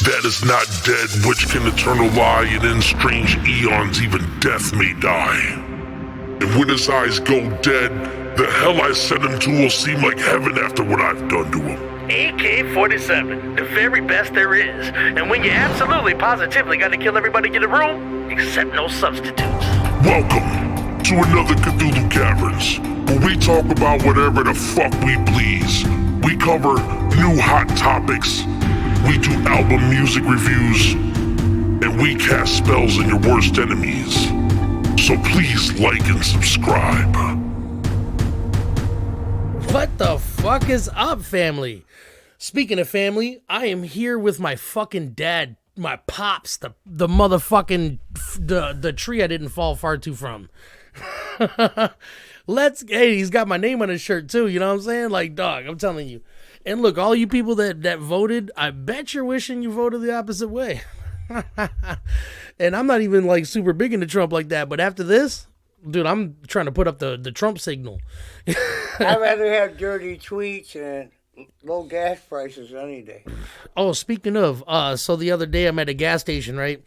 That is not dead, which can eternal lie, and in strange eons even death may die. And when his eyes go dead, the hell I sent him to will seem like heaven after what I've done to him. AK-47, the very best there is. And when you absolutely positively gotta kill everybody in the room, except no substitutes. Welcome to another Cthulhu Caverns, where we talk about whatever the fuck we please. We cover new hot topics, we do album music reviews, and we cast spells on your worst enemies. So please like and subscribe. What the fuck is up, family? Speaking of family, I am here with my fucking dad, my pops, the motherfucking the tree I didn't fall far too from. Hey, he's got my name on his shirt too, you know what I'm saying? Like, dog, I'm telling you. And look, all you people that voted, I bet you're wishing you voted the opposite way. And I'm not even like super big into Trump like that, but after this, dude, I'm trying to put up the Trump signal. I'd rather have dirty tweets and low gas prices any day. Oh, speaking of, so the other day I'm at a gas station, right?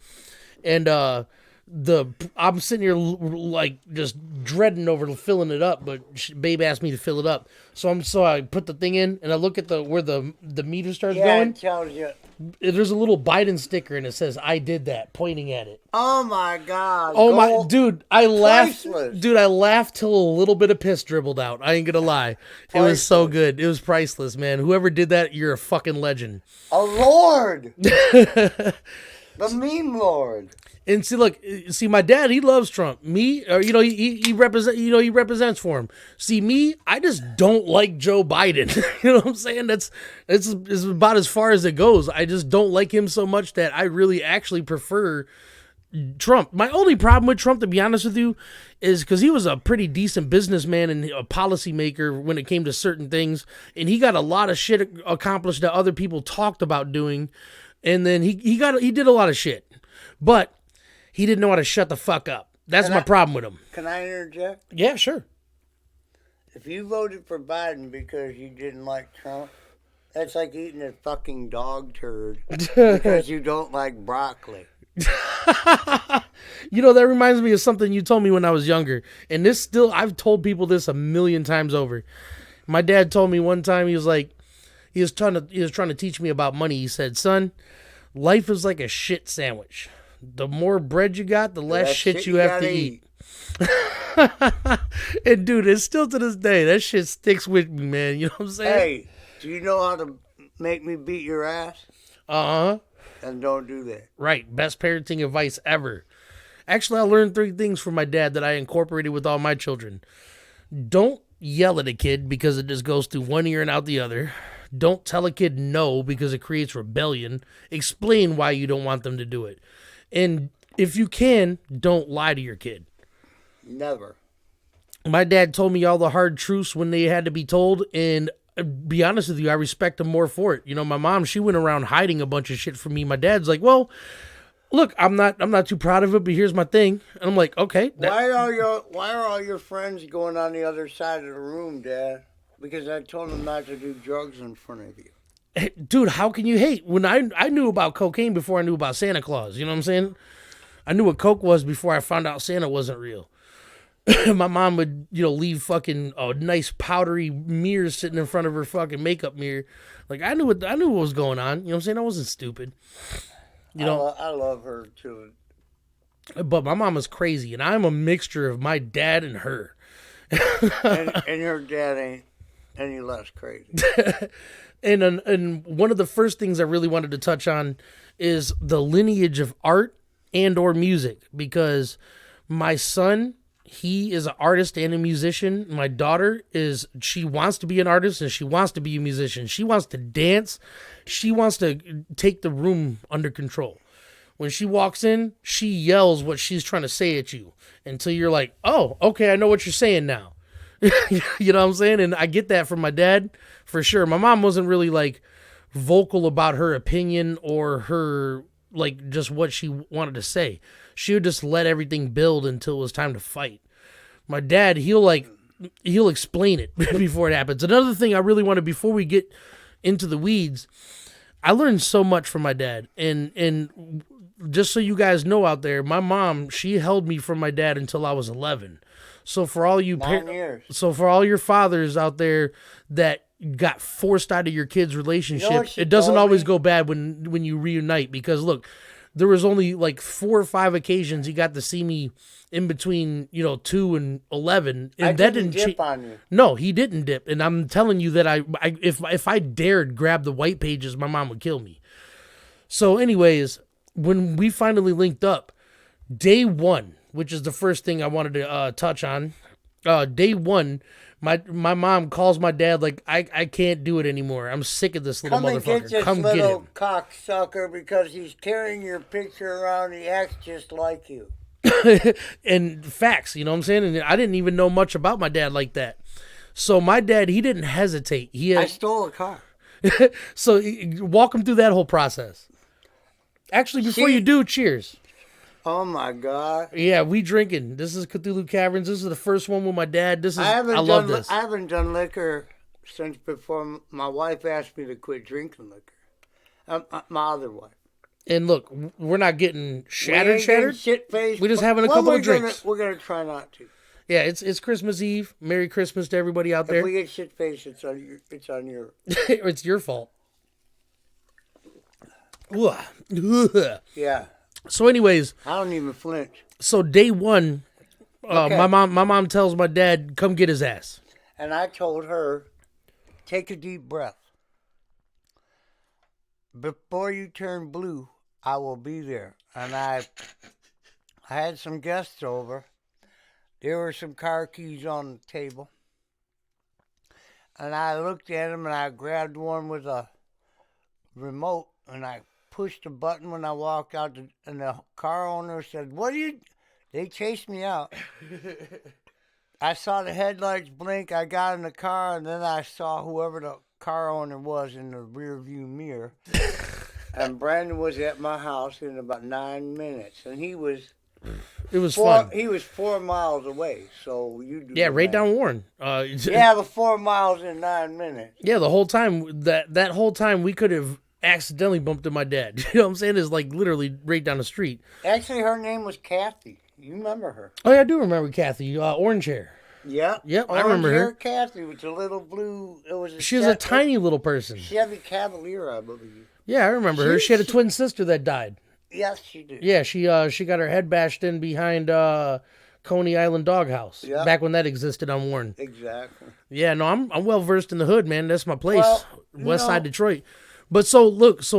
And I'm sitting here like just dreading over filling it up, but Babe asked me to fill it up. So I put the thing in and I look at where the meter starts going. It tells you. There's a little Biden sticker and it says "I did that," pointing at it. Oh my god. Oh my dude, I laughed. Priceless. Dude, I laughed till a little bit of piss dribbled out. I ain't gonna lie. It was so good. It was priceless, man. Whoever did that, you're a fucking legend. A lord. The meme lord. And see, my dad, he loves Trump. Me, or he represents for him. See, me, I just don't like Joe Biden. You know what I'm saying? It's about as far as it goes. I just don't like him so much that I really actually prefer Trump. My only problem with Trump, to be honest with you, is because he was a pretty decent businessman and a policymaker when it came to certain things, and he got a lot of shit accomplished that other people talked about doing, and then he did a lot of shit, but he didn't know how to shut the fuck up. That's my problem with him. Can I interject? Yeah, sure. If you voted for Biden because you didn't like Trump, that's like eating a fucking dog turd because you don't like broccoli. That reminds me of something you told me when I was younger. And I've told people this a million times over. My dad told me one time, he was trying to teach me about money. He said, "Son, life is like a shit sandwich. The more bread you got, the less shit you have to eat." And dude, it's still to this day, that shit sticks with me, man. You know what I'm saying? Hey, do you know how to make me beat your ass? Uh-huh. And don't do that. Right. Best parenting advice ever. Actually, I learned 3 things from my dad that I incorporated with all my children. Don't yell at a kid because it just goes through one ear and out the other. Don't tell a kid no because it creates rebellion. Explain why you don't want them to do it. And if you can, don't lie to your kid. Never. My dad told me all the hard truths when they had to be told, and be honest with you, I respect him more for it. My mom, she went around hiding a bunch of shit from me. My dad's like, "Well, look, I'm not too proud of it, but here's my thing." And I'm like, "Okay." Why are all your friends going on the other side of the room, Dad? Because I told them not to do drugs in front of you. Dude, how can you hate? When I knew about cocaine before I knew about Santa Claus, you know what I'm saying? I knew what coke was before I found out Santa wasn't real. My mom would, leave fucking a nice powdery mirror sitting in front of her fucking makeup mirror. Like, I knew what was going on. You know what I'm saying? I wasn't stupid. I love her too. But my mom was crazy, and I'm a mixture of my dad and her. and her dad ain't any less crazy. And one of the first things I really wanted to touch on is the lineage of art and or music, because my son, he is an artist and a musician. My daughter she wants to be an artist and she wants to be a musician. She wants to dance. She wants to take the room under control. When she walks in, she yells what she's trying to say at you until you're like, "Oh, okay, I know what you're saying now." You know what I'm saying? And I get that from my dad for sure. My mom wasn't really like vocal about her opinion or her like just what she wanted to say. She would just let everything build until it was time to fight. My dad, he'll explain it before it happens. Another thing I really wanted, before we get into the weeds, I learned so much from my dad, and just so you guys know out there, my mom, she held me from my dad until I was 11. So for all you 9 years. so for all your fathers out there that got forced out of your kids' relationship, what she it doesn't told always me? go bad when you reunite, because look, there was only like 4 or 5 occasions he got to see me in between, 2 and 11, and I that didn't didn't dip on you. No, he didn't dip, and I'm telling you that if I dared grab the white pages, my mom would kill me. So, anyways, when we finally linked up, day one, which is the first thing I wanted to touch on, day one, my mom calls my dad like, I can't do it anymore. I'm sick of this little Come and motherfucker. get this Come get little him. cocksucker because he's carrying your picture around. He acts just like you. And facts, you know what I'm saying? And I didn't even know much about my dad like that. So my dad, he didn't hesitate. I stole a car. So walk him through that whole process. Actually, before you do, cheers. Oh my God! Yeah, we drinking. This is Cthulhu Caverns. This is the first one with my dad. I love done, this. I haven't done liquor since before my wife asked me to quit drinking liquor. My other wife. And look, we're not getting shattered. Shit-faced. We're just having a couple of Gonna, drinks. we're gonna try not to. Yeah, it's Christmas Eve. Merry Christmas to everybody out there. If we get shit-faced, it's on your. It's your fault. Yeah. So, anyways, I don't even flinch. so day one, Okay. my mom tells my dad, come get his ass. And I told her, take a deep breath. Before you turn blue, I will be there. And I had some guests over. There were some car keys on the table. And I looked at them and I grabbed one with a remote and I pushed a button when I walked out. And the car owner said, They chased me out. I saw the headlights blink. I got in the car, and then I saw whoever the car owner was in the rear view mirror. And Brandon was at my house in about 9 minutes, and he was. It was fun. He was 4 miles away, so you do. Yeah, the right math. down Warren. Yeah, but 4 miles in 9 minutes. Yeah, the whole time that whole time we could have accidentally bumped into my dad. You know what I'm saying? Is like literally right down the street. Actually, her name was Kathy. You remember her? Oh yeah, I do remember Kathy. Orange hair. Yep. Yep, I remember her. Kathy with the little blue. It was. She was a tiny little person. Chevy Cavalier, I believe. Yeah, I remember her. She had a twin sister that died. Yes, she did. Yeah, she got her head bashed in behind Coney Island Doghouse. Yep. Back when that existed on Warren. Exactly. Yeah, no, I'm well versed in the hood, man. That's my place. Well, West Side Detroit. But so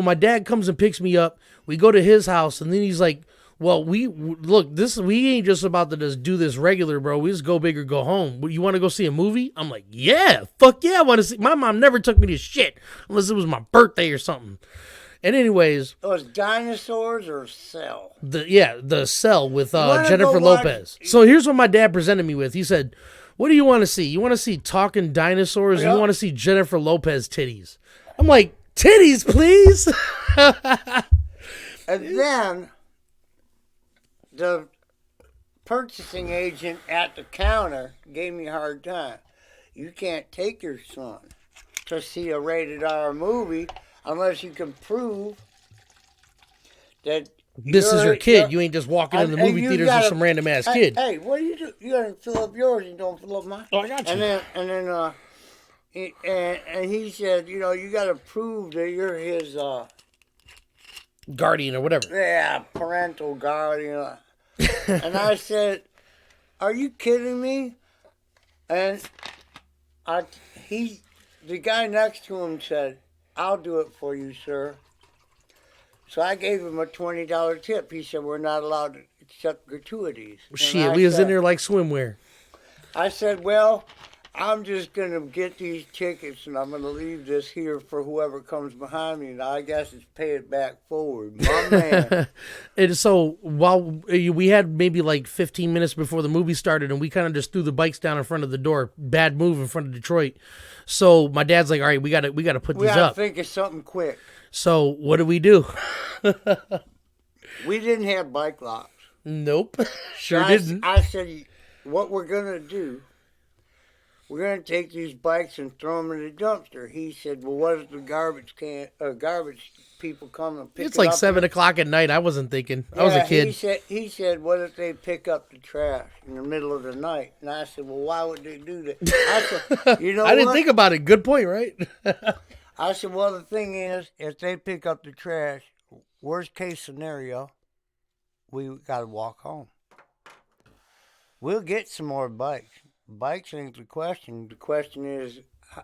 my dad comes and picks me up. We go to his house, and then he's like, well, we ain't just about to just do this regular, bro. We just go big or go home. You want to go see a movie? I'm like, yeah, fuck yeah, I want to see. My mom never took me to shit unless it was my birthday or something. And anyways, it was Dinosaurs or Cell. the Cell with wanna Jennifer go watch- Lopez. So here's what my dad presented me with. He said, what do you want to see? You want to see talking dinosaurs? Or you want to see Jennifer Lopez titties? I'm like, titties, please. And then the purchasing agent at the counter gave me a hard time. You can't take your son to see a rated R movie unless you can prove that This is your kid. You ain't just walking in the and movie you theaters gotta- with some random ass hey, kid. Hey, what do you do? You gotta fill up yours and don't fill up mine. Oh, I got you. And then he said, you gotta prove that you're his Guardian or whatever. parental guardian. And I said, are you kidding me? And the guy next to him said, I'll do it for you, sir. So I gave him a $20 tip. He said, we're not allowed to accept gratuities. And Shit, I we was in said- there like swimwear. I said, well, I'm just going to get these tickets and I'm going to leave this here for whoever comes behind me. And I guess it's pay it back forward. My man. And so while we had maybe like 15 minutes before the movie started, and we kind of just threw the bikes down in front of the door. Bad move in front of Detroit. So my dad's like, all right, we got to put We these got to up. think of something quick. So what do we do? We didn't have bike locks. Nope. Sure I didn't. I said, what we're going to do we're going to take these bikes and throw them in the dumpster. He said, well, what if the garbage people come and pick It's it like up? 7 o'clock at night. I wasn't thinking. I was a kid. He said, what if they pick up the trash in the middle of the night? And I said, well, why would they do that? I said, you know I didn't think about it. Good point, right? I said, well, the thing is, if they pick up the trash, worst case scenario, we got to walk home. We'll get some more bikes. Bikes ain't the question. The question is,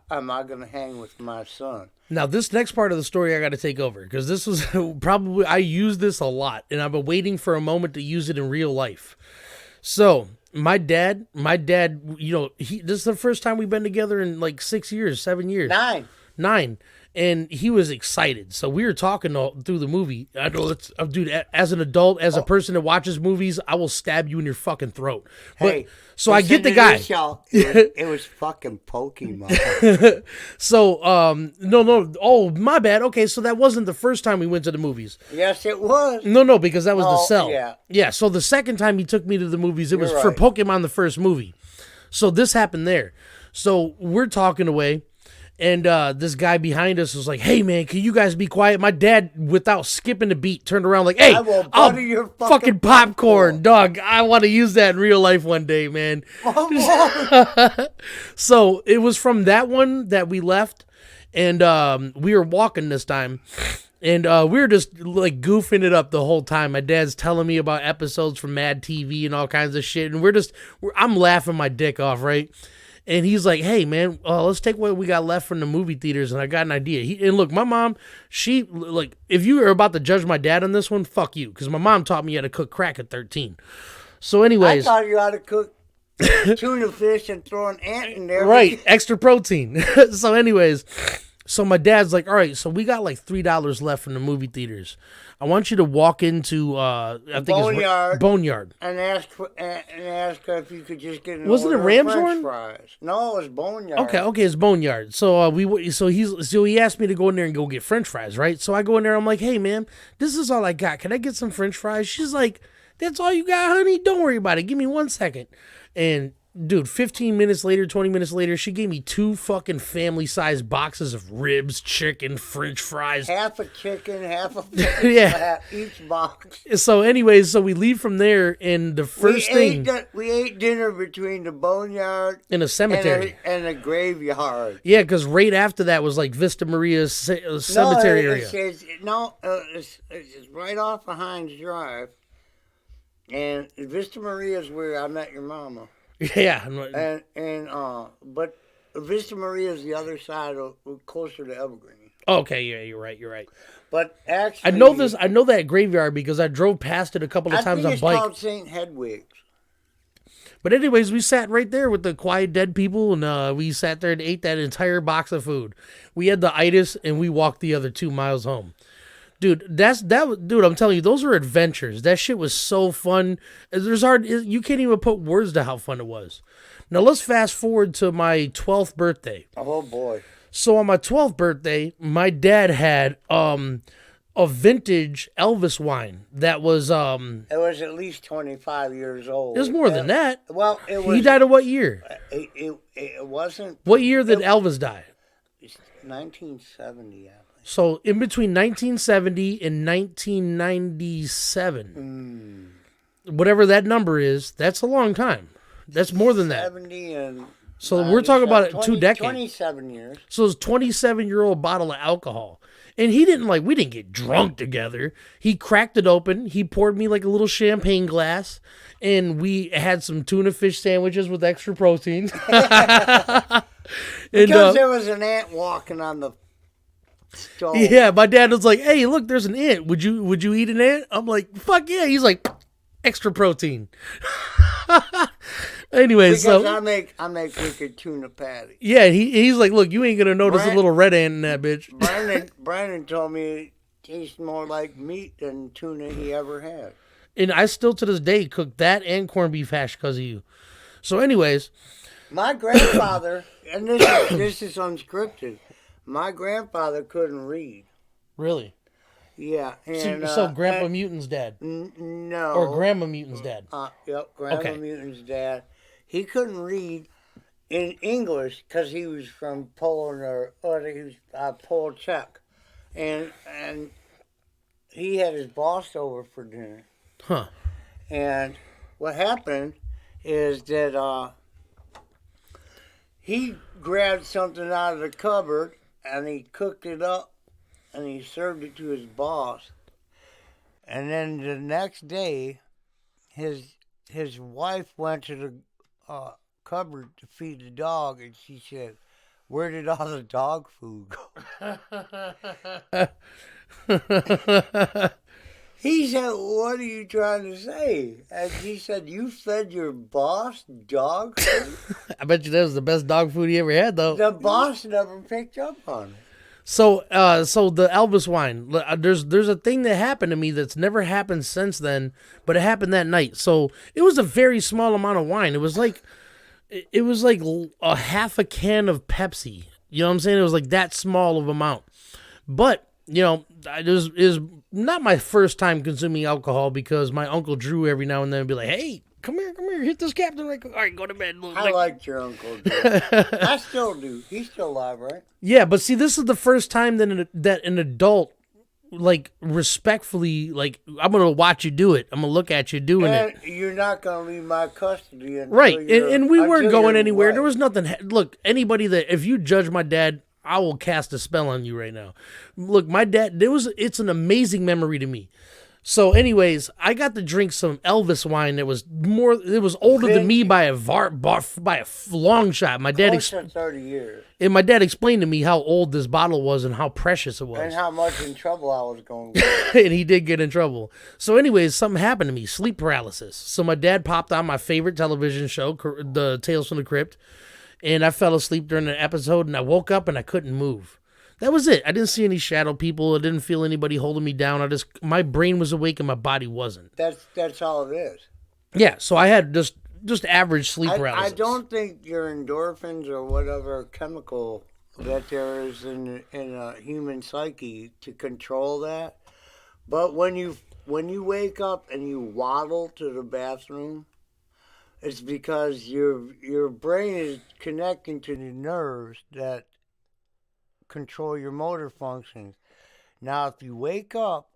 am I going to hang with my son? Now, this next part of the story I got to take over because this was probably, I use this a lot and I've been waiting for a moment to use it in real life. So, my dad, you know, this is the first time we've been together in like 6 years, 7 years. 9. And he was excited. So we were talking through the movie. I know dude, as an adult, as a person that watches movies, I will stab you in your fucking throat. Hey, but, so I get the guy. It was fucking Pokemon. So, no. Oh, my bad. Okay, so that wasn't the first time we went to the movies. Yes, it was. No, because that was the cell. Yeah. Yeah, so the second time he took me to the movies, it was You're for right. Pokemon, the first movie. So this happened there. So we're talking away. And this guy behind us was like, hey, man, can you guys be quiet? My dad, without skipping a beat, turned around like, hey, I will I'll butter your fucking popcorn. Dog, I want to use that in real life one day, man. So it was from that one that we left. And we were walking this time. And we were just like goofing it up the whole time. My dad's telling me about episodes from Mad TV and all kinds of shit. And I'm laughing my dick off, right? And he's like, hey, man, let's take what we got left from the movie theaters. And I got an idea. And look, my mom, she, like, if you are about to judge my dad on this one, fuck you. Because my mom taught me how to cook crack at 13. So anyways. I thought you ought to cook tuna fish and throw an ant in there. Right, extra protein. So anyways, so my dad's like, all right, so we got like $3 left from the movie theaters. I want you to walk into Boneyard. And ask her if you could just get an Wasn't it order of Ramshorn? French fries. No, it was Boneyard. Okay, it's Boneyard. So he asked me to go in there and go get French fries, right? So I go in there, I'm like, hey man, this is all I got. Can I get some French fries? She's like, that's all you got, honey? Don't worry about it. Give me 1 second. And dude, 15 minutes later, 20 minutes later, she gave me 2 fucking family-sized boxes of ribs, chicken, French fries. Half a chicken, half a fish, Yeah. each box. So anyways, so we leave from there, and the first thing... We ate dinner between the Boneyard in a cemetery. and a graveyard. Yeah, because right after that was like Vista Maria cemetery area. It's right off of Hines Drive. And Vista Maria is where I met your mama. Yeah. But Vista Maria is the other side, closer to Evergreen. Okay, yeah, you're right. But actually, I know that graveyard because I drove past it a couple of times on bike. It's called St. Hedwig's. But anyways, we sat right there with the quiet dead people, and we sat there and ate that entire box of food. We had the itis, and we walked the other 2 miles home. Dude, dude, I'm telling you, those are adventures. That shit was so fun. You can't even put words to how fun it was. Now let's fast forward to my 12th birthday. Oh boy. So on my 12th birthday, my dad had a vintage Elvis wine that was It was at least 25 years old. it was more than that. Well, it was. He died of what year? It wasn't. What year did Elvis die? 1970, I think. So in between 1970 and 1997, whatever that number is, that's a long time. That's more than that. 70 and. So we're talking about 2 decades. 27 years. So it's a 27-year-old bottle of alcohol. And we didn't get drunk together. He cracked it open. He poured me like a little champagne glass. And we had some tuna fish sandwiches with extra protein. Because there was an ant walking on the stove. Yeah, my dad was like, hey, look, there's an ant. Would you eat an ant? I'm like, fuck yeah. He's like, extra protein. Anyway, because I make wicked tuna patty. Yeah, he's like, look, you ain't gonna notice a little red ant in that bitch. Brandon told me it tastes more like meat than tuna he ever had. And I still to this day cook that and corned beef hash because of you. So, anyways, my grandfather, and this is unscripted. My grandfather couldn't read. Really? Yeah. And, so Grandpa Mutant's dad? No. Or Grandma Mutant's dad? Yep, Grandma Mutant's dad. He couldn't read, in English because he was from Poland or he was Pole Czech, and he had his boss over for dinner. Huh. And what happened is that he grabbed something out of the cupboard and he cooked it up and he served it to his boss. And then the next day, his wife went to the cupboard to feed the dog, and she said, "Where did all the dog food go?" He said, "What are you trying to say?" And she said, "You fed your boss dog food?" I bet you that was the best dog food he ever had, though. The boss never picked up on it. So the Elvis wine. There's a thing that happened to me that's never happened since then, but it happened that night. So it was a very small amount of wine. It was like a half a can of Pepsi. You know what I'm saying? It was like that small of amount. But you know, it was not my first time consuming alcohol because my Uncle Drew every now and then would be like, "Hey, come here, hit this captain right quick. All right, go to bed." I liked your Uncle Drew. I still do. He's still alive, right? Yeah, but see, this is the first time that an adult, like, respectfully, like, I'm going to watch you do it. I'm going to look at you doing it. And you're not going to leave my custody until Right, and we weren't going anywhere. Right. There was nothing. Look, anybody that, if you judge my dad, I will cast a spell on you right now. Look, my dad, it's an amazing memory to me. So, anyways, I got to drink some Elvis wine that was older than me by a long shot. My dad, Close to 30 years. And my dad explained to me how old this bottle was and how precious it was. And how much in trouble I was going with. And he did get in trouble. So anyways, something happened to me, sleep paralysis. So my dad popped on my favorite television show, the Tales from the Crypt, and I fell asleep during the episode, and I woke up and I couldn't move. That was it. I didn't see any shadow people. I didn't feel anybody holding me down. My brain was awake and my body wasn't. That's all it is. Yeah, so I had just average sleep paralysis. I don't think your endorphins or whatever chemical that there is in a human psyche to control that. But when you wake up and you waddle to the bathroom, it's because your brain is connecting to the nerves that control your motor functions. Now, if you wake up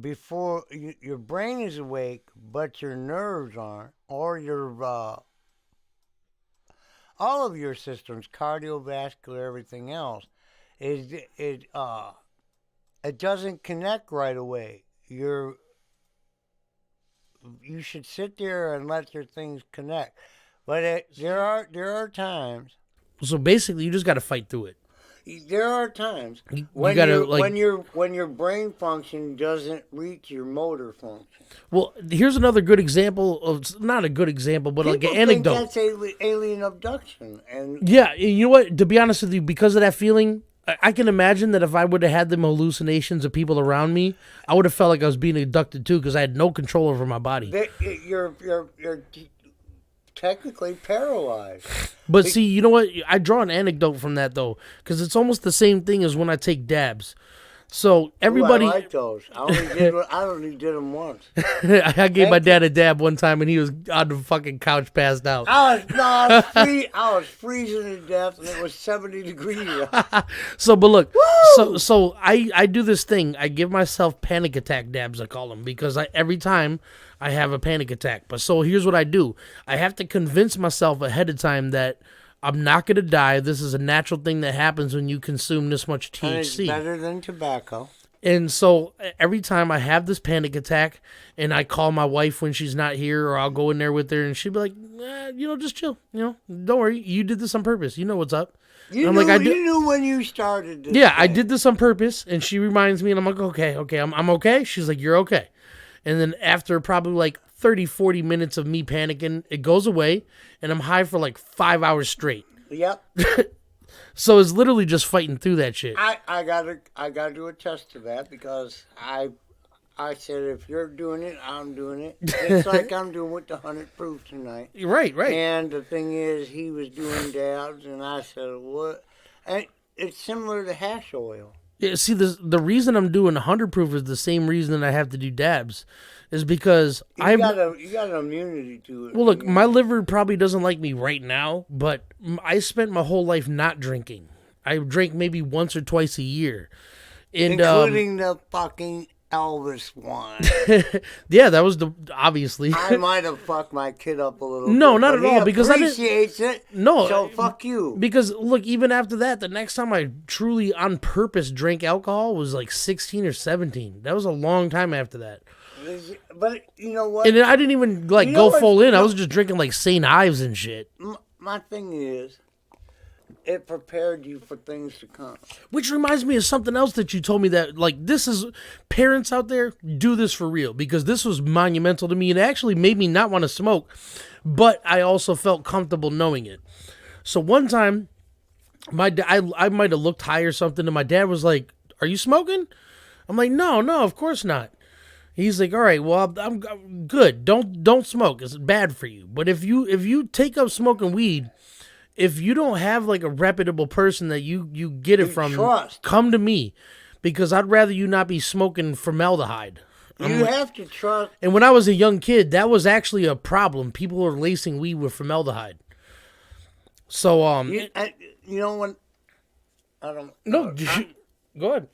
before your brain is awake, but your nerves aren't, or your all of your systems, cardiovascular, everything else, it doesn't connect right away. You should sit there and let your things connect. But there are times. So basically, you just got to fight through it. There are times when your brain function doesn't reach your motor function. Well, here's another good example of, not a good example, but People like an anecdote. Think that's alien abduction, and Yeah, you know what? To be honest with you, because of that feeling, I can imagine that if I would have had them hallucinations of people around me, I would have felt like I was being abducted too, because I had no control over my body. You're technically paralyzed. But see, you know what? I draw an anecdote from that though, because it's almost the same thing as when I take dabs. So everybody, I like those. I only did them once. I gave my dad a dab one time, and he was on the fucking couch, passed out. I was freezing to death, and it was 70 degrees. So, but look, so I do this thing. I give myself panic attack dabs, I call them, because every time I have a panic attack. But so here's what I do. I have to convince myself ahead of time that I'm not going to die. This is a natural thing that happens when you consume this much THC. And it's better than tobacco. And so every time I have this panic attack and I call my wife when she's not here, or I'll go in there with her and she'll be like, just chill. Don't worry. You did this on purpose. You know what's up. You knew when you started this. Yeah, I did this on purpose. And she reminds me, and I'm like, okay, I'm okay. She's like, you're okay. And then after probably like 30, 40 minutes of me panicking, it goes away, and I'm high for like 5 hours straight. Yep. So it's literally just fighting through that shit. I gotta attest to that, because I said, if you're doing it, I'm doing it. It's like I'm doing with the 100 proof tonight. Right. And the thing is, he was doing dabs, and I said, what? And it's similar to hash oil. Yeah, see, the reason I'm doing 100 proof is the same reason I have to do dabs, is because You got an immunity to it. well, look, my liver probably doesn't like me right now, but I spent my whole life not drinking. I drank maybe once or twice a year, and Including the fucking Elvis one. yeah, that was obviously. I might have fucked my kid up a little No, bit. not but at all, he because I didn't- appreciates it. No, So fuck you. Because look, even after that, the next time I truly on purpose drank alcohol was like 16 or 17. That was a long time after that. But you know what? And I didn't even like You know go what- full in. I was just drinking like St. Ives and shit. My thing is, it prepared you for things to come. Which reminds me of something else that you told me that, like, this is, parents out there, do this for real. Because this was monumental to me. And it actually made me not want to smoke. But I also felt comfortable knowing it. So one time, I might have looked high or something. And my dad was like, "Are you smoking?" I'm like, no, of course not. He's like, "All right, well, I'm good. Don't smoke. It's bad for you. But if you take up smoking weed, if you don't have like a reputable person that you get it from, trust. come to me, because I'd rather you not be smoking formaldehyde." You have to trust. And when I was a young kid, that was actually a problem. People were lacing weed with formaldehyde. So You know when? I don't. no, go ahead.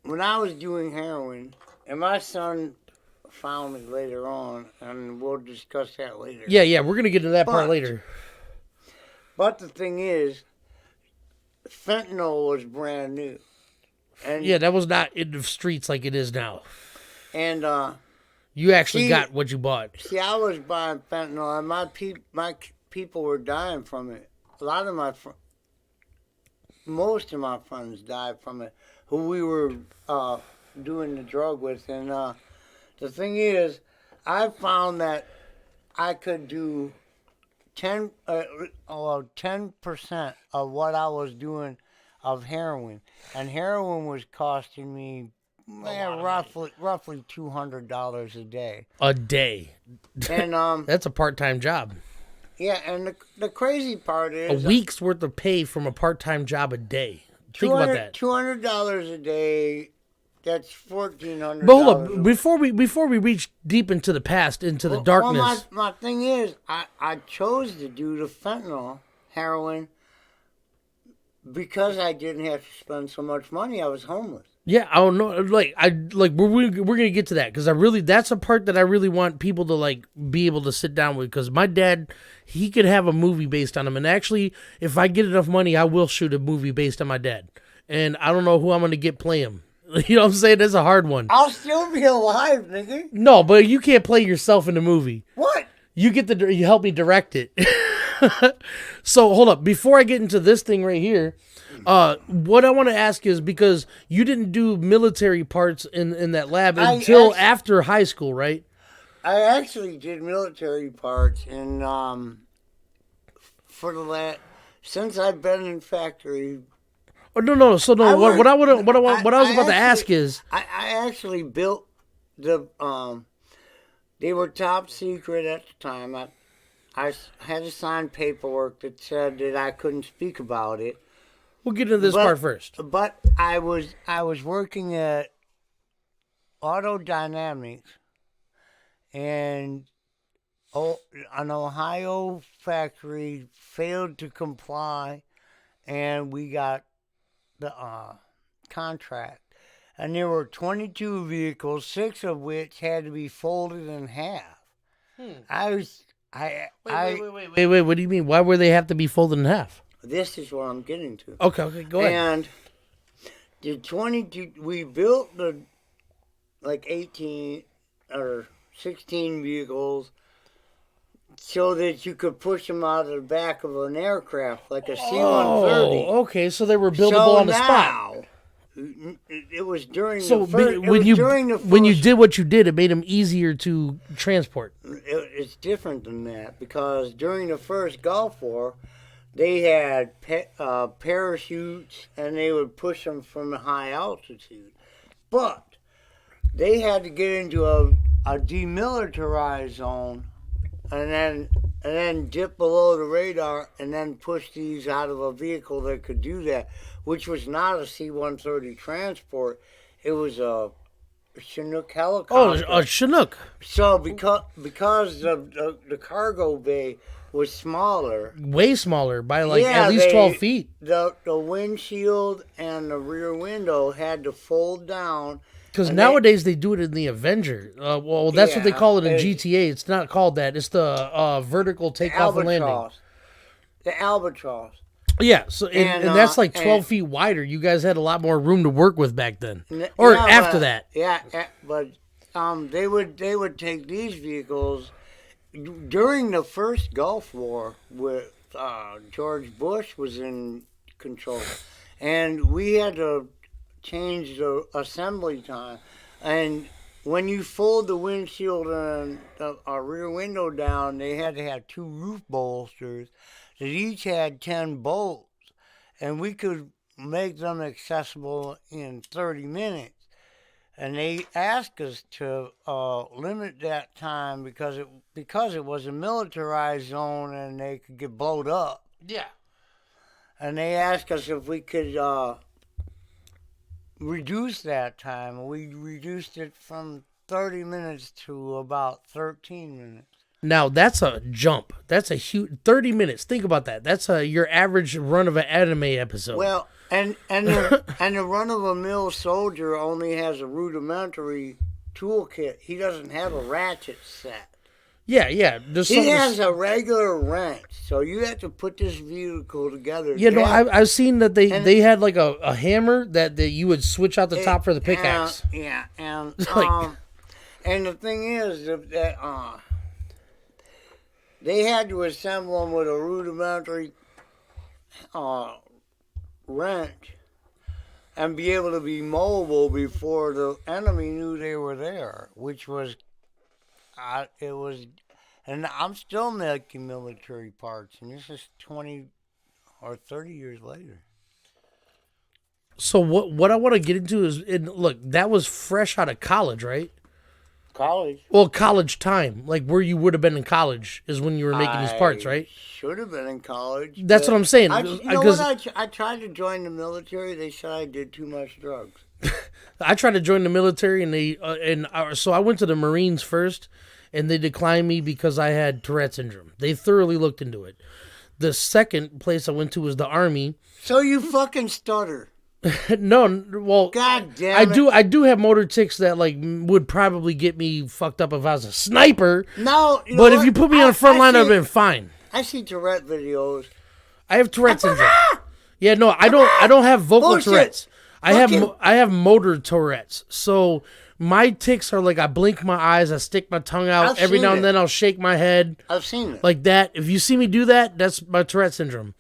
When I was doing heroin, and my son found me later on, and we'll discuss that later. Yeah, we're gonna get into that part But- later. But the thing is, fentanyl was brand new, and Yeah, that was not in the streets like it is now. and You actually See- got what you bought. see, I was buying fentanyl, and my people were dying from it. A lot of most of my friends died from it, who we were doing the drug with, and the thing is, I found that I could do 10% of what I was doing of heroin, and heroin was costing me roughly $200 a day. A day. And That's a part-time job. yeah, and the crazy part A is week's worth of pay from a part-time job a day. Think about that. $200 a day. That's $1,400. But hold up, before we reach deep into the past, into the darkness. Well, my thing is, I chose to do the fentanyl heroin because I didn't have to spend so much money. I was homeless. Yeah, I don't know. We're gonna get to that because that's a part that I really want people to like be able to sit down with, because my dad, he could have a movie based on him, and actually, if I get enough money, I will shoot a movie based on my dad. And I don't know who I'm gonna get play him. You know what I'm saying? That's a hard one. I'll still be alive, nigga. No, but you can't play yourself in the movie. What? You help me direct it. So hold up, before I get into this thing right here, what I want to ask is, because you didn't do military parts in that lab until after high school, right? I actually did military parts, and since I've been in factory. Oh, no. So no, what I was about to ask is, I actually built the they were top secret at the time. I had to sign paperwork that said that I couldn't speak about it. we'll get into this part first. But I was working at Auto Dynamics, and an Ohio factory failed to comply, and we got the contract. And there were 22 vehicles, 6 of which had to be folded in half. Wait. What do you mean? Why would they have to be folded in half? This is what I'm getting to. Okay, go ahead. And the 22, we built the 18 or 16 vehicles so that you could push them out of the back of an aircraft like a C-130. Oh, okay. So they were buildable on the spot. It was during So the first, when you did what you did, it made them easier to transport. It's different than that, because during the first Gulf War, they had parachutes, and they would push them from a high altitude. But they had to get into a demilitarized zone, and then and then dip below the radar and then push these out of a vehicle that could do that, which was not a C-130 transport. It was a Chinook helicopter. Oh, a Chinook. So because the cargo bay was smaller, Way smaller by at least 12 feet. The windshield and the rear window had to fold down. Because nowadays they do it in the Avenger. Well, that's what they call it in GTA. It's not called that. It's the vertical takeoff and landing. The Albatross. Yeah, so and that's like 12 feet wider. You guys had a lot more room to work with back then, or after that. Yeah, but they would take these vehicles during the first Gulf War with George Bush was in control, and we had to change the assembly time. And when you fold the windshield and the rear window down, they had to have 2 roof bolsters that each had 10 bolts, and we could make them accessible in 30 minutes. And they asked us to limit that time because it was a militarized zone and they could get blowed up. Yeah. And they asked us if we could reduce that time. We reduced it from 30 minutes to about 13 minutes. Now, that's a jump. That's a huge 30 minutes. Think about that. That's your average run of an anime episode. Well, and the run-of-the-mill soldier only has a rudimentary toolkit. He doesn't have a ratchet set. Yeah. He has a regular wrench, so you have to put this vehicle together. Yeah, no, I've seen that they had like a hammer that you would switch out the top for the pickaxe. And Like- and the thing is that they had to assemble them with a rudimentary wrench and be able to be mobile before the enemy knew they were there, which was, it was, and I'm still making military parts, and this is 20 or 30 years later. So what I want to get into is, look, that was fresh out of college, right? College. Well, college time, like where you would have been in college, is when you were making these parts, right? Should have been in college. That's what I'm saying. I tried to join the military. They said I did too much drugs. I tried to join the military, and so I went to the Marines first, and they declined me because I had Tourette syndrome. They thoroughly looked into it. The second place I went to was the Army. So you fucking stutter. No, well, God damn it. I do have motor tics that would probably get me fucked up if I was a sniper. No, but if you put me on the front line, I've been fine. I see Tourette videos. I have Tourette syndrome. Yeah, no, I don't have vocal Bullshit. Tourette's. I have motor Tourette's. So my tics are like I blink my eyes, I stick my tongue out. Every now and then I'll shake my head. I've seen it. Like that. If you see me do that, that's my Tourette syndrome.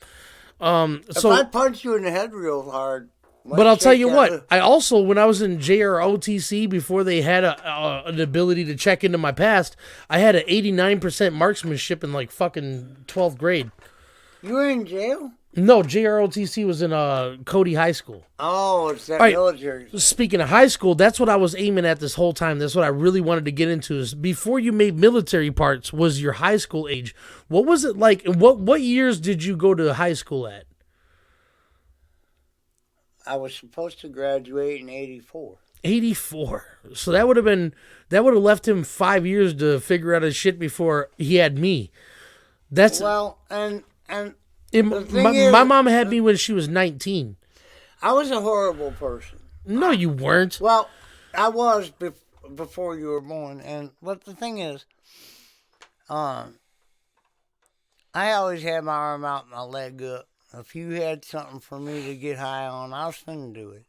If I punch you in the head real hard. But I'll tell you what, I also, when I was in JROTC, before they had an ability to check into my past, I had an 89% marksmanship in like fucking 12th grade. You were in jail? No, JROTC was in Cody High School. Oh, it's that military thing. Speaking of high school, that's what I was aiming at this whole time. That's what I really wanted to get into is before you made military parts was your high school age. What was it like? What years did you go to high school at? I was supposed to graduate in 84. 84. So that would have left him 5 years to figure out his shit before he had me. That's well, and my mom had me when she was 19. I was a horrible person. No, you weren't. Well, I was before you were born, but the thing is, I always had my arm out, my leg up. If you had something for me to get high on, I was finna do it.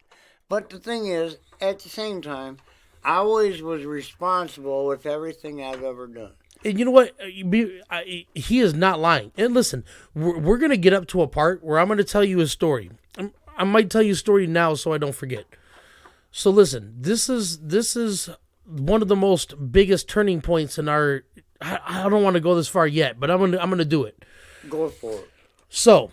But the thing is, at the same time, I always was responsible with everything I've ever done. And you know what? He is not lying. And listen, we're going to get up to a part where I'm going to tell you a story. I might tell you a story now so I don't forget. So listen, this is one of the most biggest turning points in our... I don't want to go this far yet, but I'm gonna do it. Go for it. So,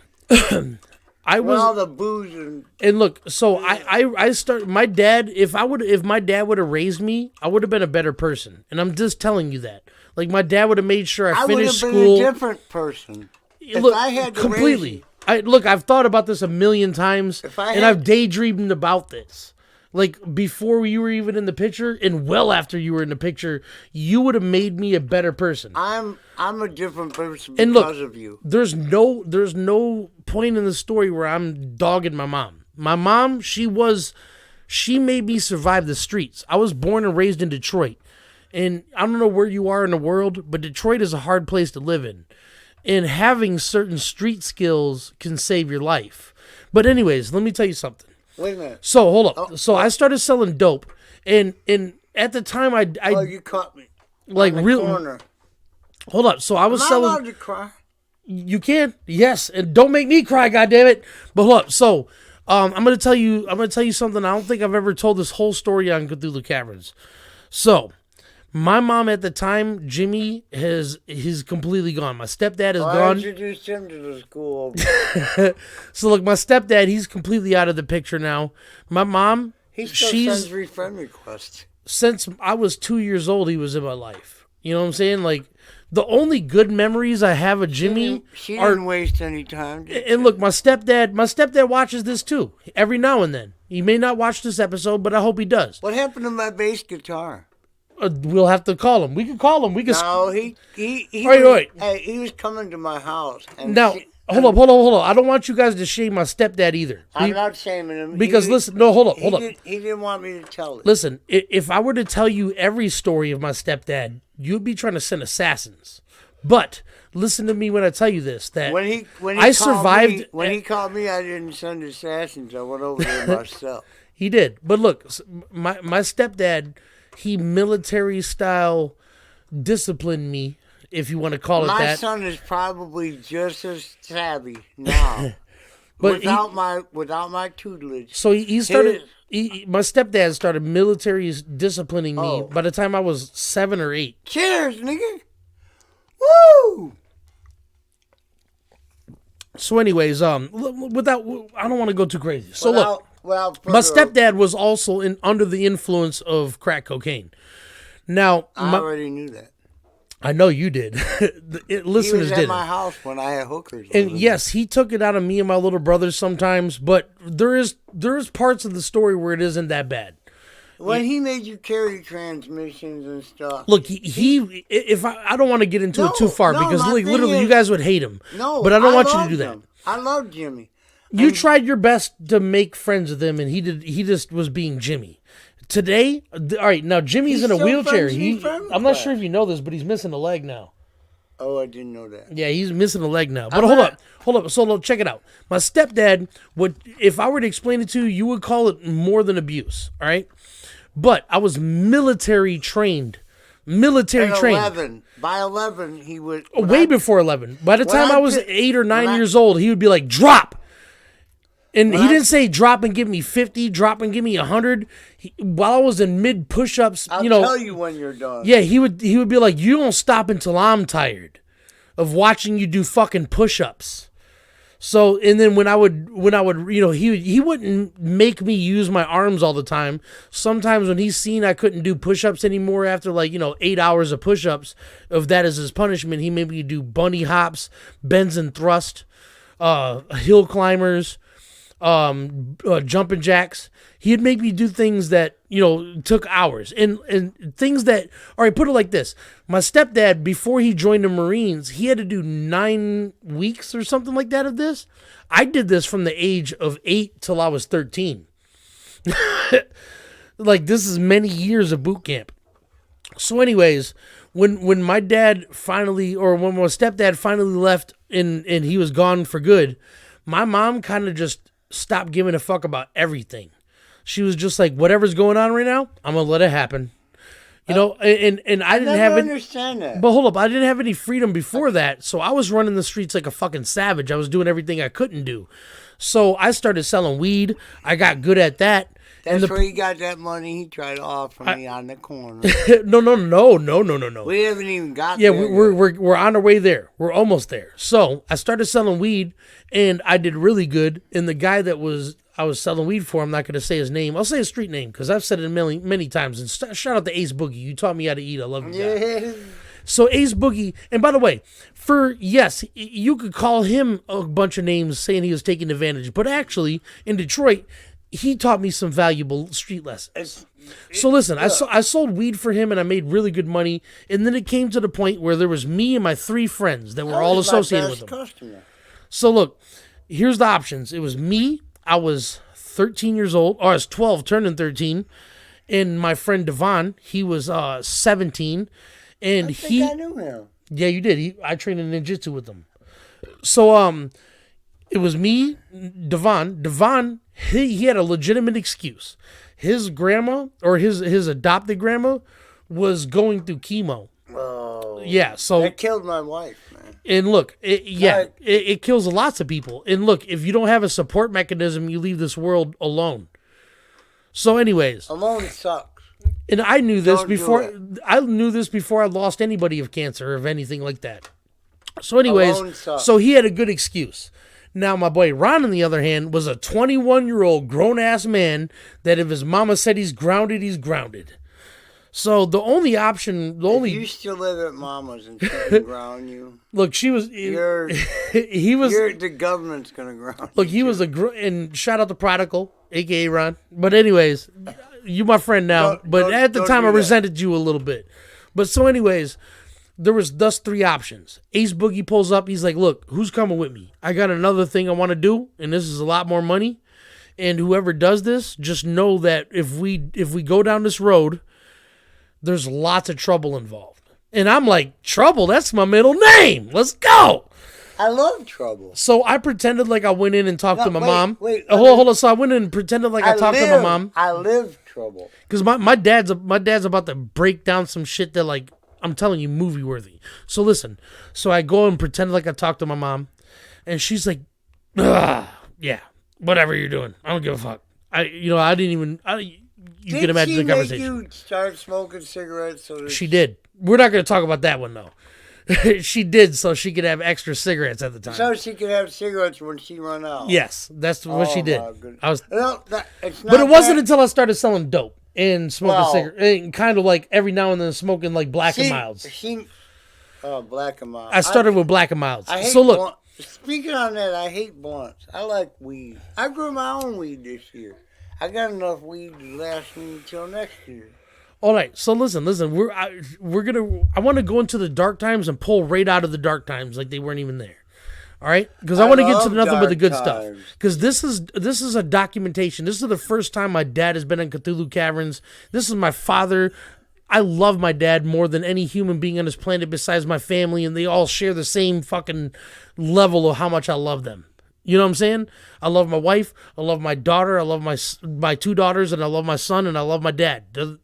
I was all the booze and look, so I start my dad. If my dad would have raised me, I would have been a better person. And I'm just telling you that. Like my dad would have made sure I finished would have school. been a different person. If Look, I had to completely. raise I've thought about this a million times, and I've daydreamed about this. Like before you were even in the picture, and well after you were in the picture, you would have made me a better person. I'm a different person And because look, of you. There's no point in the story where I'm dogging my mom. My mom, she made me survive the streets. I was born and raised in Detroit. And I don't know where you are in the world, but Detroit is a hard place to live in. And having certain street skills can save your life. But anyways, let me tell you something. Wait a minute. So hold up. So I started selling dope, and at the time I you caught me. like on the real. corner. Hold up. So I was Am I selling. allowed to cry? You can, yes, and don't make me cry, goddammit. But hold up. So I'm gonna tell you something. I don't think I've ever told this whole story on Cthulhu Caverns. So my mom at the time, Jimmy, he's completely gone. My stepdad is I gone. introduced him to the school. So look, my stepdad, he's completely out of the picture now. My mom, He still she's sends friend requests. since I was 2 years old, he was in my life. You know what I'm saying? Like the only good memories I have of Jimmy She are. didn't waste any time. And look, my stepdad watches this too every now and then. He may not watch this episode, but I hope he does. What happened to my bass guitar? We'll have to call him. We can call him. We can. No, he Wait. Hey, he was coming to my house. And Now, hold on. I don't want you guys to shame my stepdad either. I'm not shaming him. Because listen, no, hold up. He didn't want me to tell it. Listen, if I were to tell you every story of my stepdad, you'd be trying to send assassins. But listen to me when I tell you this: that When he I survived. When he called me, I didn't send assassins. I went over there myself. He did. But look, my stepdad, he military style disciplined me, if you want to call it My that. son is probably just as savvy now, But without my tutelage. So he started. My stepdad started military disciplining me Oh. by the time I was 7 or 8. Cheers, nigga! Woo! So, anyways, without I don't want to go too crazy. So look, Without my further- stepdad was also under the influence of crack cocaine. Now, I already knew that. I know you did. He Listeners was at did. my house when I had hookers. And yes, he took it out of me and my little brothers sometimes, but there is parts of the story where it isn't that bad. when he made you carry transmissions and stuff. Look, he if I don't want to get into it too far No, because my like, thing literally is- you guys would hate him. No, but I don't want you to loved do that. him. I love Jimmy. You tried your best to make friends with him, and he just was being Jimmy. Today, all right, now Jimmy's He in a still wheelchair. friends me from I'm not class. sure if you know this, but he's missing a leg now. Oh, I didn't know that. Yeah, he's missing a leg now. But hold up. So look, check it out. My stepdad would, if I were to explain it to you, you would call it more than abuse. All right, but I was military trained. At 11. By 11, he would... Way before 11. By the time I was 8 or 9 when I- years old, he would be like, drop. And he I- didn't say drop and give me 50, drop and give me 100. While I was in mid push-ups, I'll you know, tell you when you're done. yeah, he would be like, you don't stop until I'm tired of watching you do fucking push-ups. So, and then when I would, you know, he wouldn't make me use my arms all the time. Sometimes when he's seen I couldn't do push-ups anymore after 8 hours of push-ups, of that as his punishment, he made me do bunny hops, bends and thrust, hill climbers, jumping jacks. He'd make me do things that, took hours and things that, all right, put it like this. My stepdad, before he joined the Marines, he had to do 9 weeks or something like that of this. I did this from the age of 8 till I was 13. Like, this is many years of boot camp. So anyways, when my dad finally, or when my stepdad finally left and he was gone for good, my mom kind of just stopped giving a fuck about everything. She was just like, whatever's going on right now, I'm going to let it happen. And I didn't have any, understand that. but hold up, I didn't have any freedom before that. So I was running the streets like a fucking savage. I was doing everything I couldn't do. So I started selling weed. I got good at that. That's where he got that money he tried to offer me on the corner. No. We haven't even got Yeah, there. we're on our way there. We're almost there. So I started selling weed, and I did really good. And the guy that I was selling weed for, I'm not going to say his name. I'll say his street name because I've said it many times. And shout out to Ace Boogie. You taught me how to eat. I love you. Yeah. So Ace Boogie, and by the way, yes, you could call him a bunch of names saying he was taking advantage, but actually in Detroit, he taught me some valuable street lessons. So listen, I sold weed for him and I made really good money, and then it came to the point where there was me and my 3 friends that were all associated with him. Customer. So look, here's the options. It was me. I was 13 years old, or I was 12, turning 13, and my friend Devon, he was 17. And I think I knew him. Yeah, you did. I trained in ninjutsu with him. So it was me, Devon. Devon, he had a legitimate excuse. His grandma, or his adopted grandma, was going through chemo. Oh. Yeah, so That killed my wife, man. and look, it kills lots of people. And look, if you don't have a support mechanism, you leave this world alone. So, anyways, Alone sucks. and I knew this Don't do before. it. I knew this before I lost anybody of cancer or of anything like that. So, anyways, Alone sucks. so he had a good excuse. Now, my boy Ron, on the other hand, was a 21-year-old grown-ass man that if his mama said he's grounded, he's grounded. So the only option, If you still live at Mama's and she can ground you, look, she was, you're, he was, the government's gonna ground look, you. he was and shout out to Prodigal, aka Ron. But anyways, you my friend now. But at the time, I resented you a little bit. But so, anyways, there was thus 3 options. Ace Boogie pulls up. He's like, "Look, who's coming with me? I got another thing I want to do, and this is a lot more money. And whoever does this, just know that if we go down this road, there's lots of trouble involved." And I'm like, "Trouble? That's my middle name. Let's go." I love trouble. So I pretended like I went in and talked to my mom. Wait, hold on. So I went in and pretended like I talked to my mom. I live trouble. Because my dad's about to break down some shit that, like, I'm telling you, movie worthy. So listen. So I go and pretend like I talked to my mom, and she's like, "Yeah, whatever you're doing, I don't give a fuck." I didn't even. You can imagine the conversation. Did she make you start smoking cigarettes? She did. We're not going to talk about that one though. She did, so she could have extra cigarettes at the time. So she could have cigarettes when she run out. Yes, that's what she did. I was, it's not but it wasn't until I started selling dope and smoking cigarettes, and kind of like every now and then smoking like Black and Milds. Black and Milds. I started with Black and Milds. I hate So look, speaking on that, I hate blunts. I like weed. I grew my own weed this year. I got enough weed to last me until next year. all right. So listen. I want to go into the dark times and pull right out of the dark times like they weren't even there. All right, because I want to get to nothing but the good stuff. Because this is a documentation. This is the first time my dad has been in Cthulhu Caverns. This is my father. I love my dad more than any human being on this planet besides my family, and they all share the same fucking level of how much I love them. You know what I'm saying? I love my wife. I love my daughter. I love my 2 daughters, and I love my son, and I love my dad.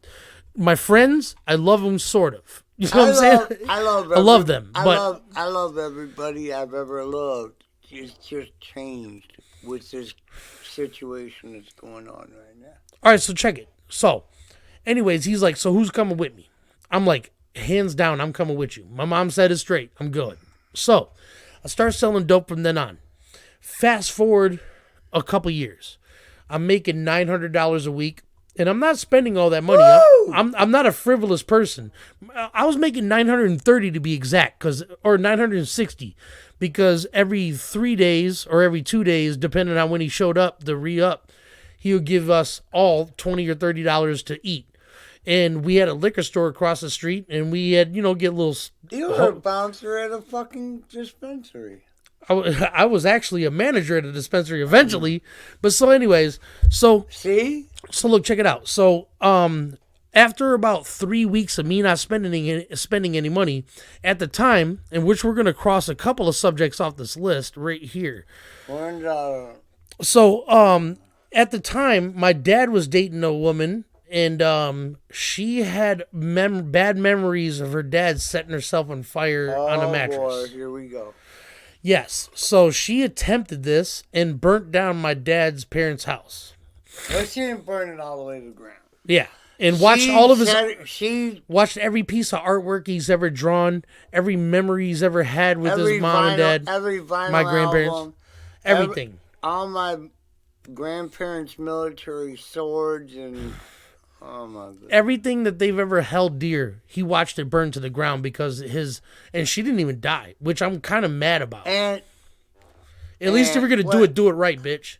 My friends, I love them sort of. You know what I'm saying? I love them. I love everybody I've ever loved. It's just changed with this situation that's going on right now. All right, so check it. So, anyways, he's like, "So who's coming with me?" I'm like, "Hands down, I'm coming with you." My mom said it straight. I'm good. So, I start selling dope from then on. Fast forward a couple years. I'm making $900 a week, and I'm not spending all that money. I'm not a frivolous person. I was making $930 to be exact, or $960, because every 3 days or every 2 days, depending on when he showed up to re-up, he would give us all $20 or $30 to eat. And we had a liquor store across the street, and we had, get little... You were a bouncer at a fucking dispensary. I was actually a manager at a dispensary eventually. But so anyways, See? So look, check it out. So after about 3 weeks of me not spending any money, at the time, in which we're going to cross a couple of subjects off this list right here. So at the time, my dad was dating a woman, and she had bad memories of her dad setting herself on fire on a mattress. Oh boy, here we go. Yes, so she attempted this and burnt down my dad's parents' house. But she didn't burn it all the way to the ground. Yeah. And watched all of his... She watched every piece of artwork he's ever drawn, every memory he's ever had with his mom and dad, every vinyl my grandparents, album, everything. All my grandparents' military swords and... Oh my goodness. Everything that they've ever held dear, he watched it burn to the ground because his... And she didn't even die, which I'm kind of mad about. And... At least if you're going to do it right, bitch.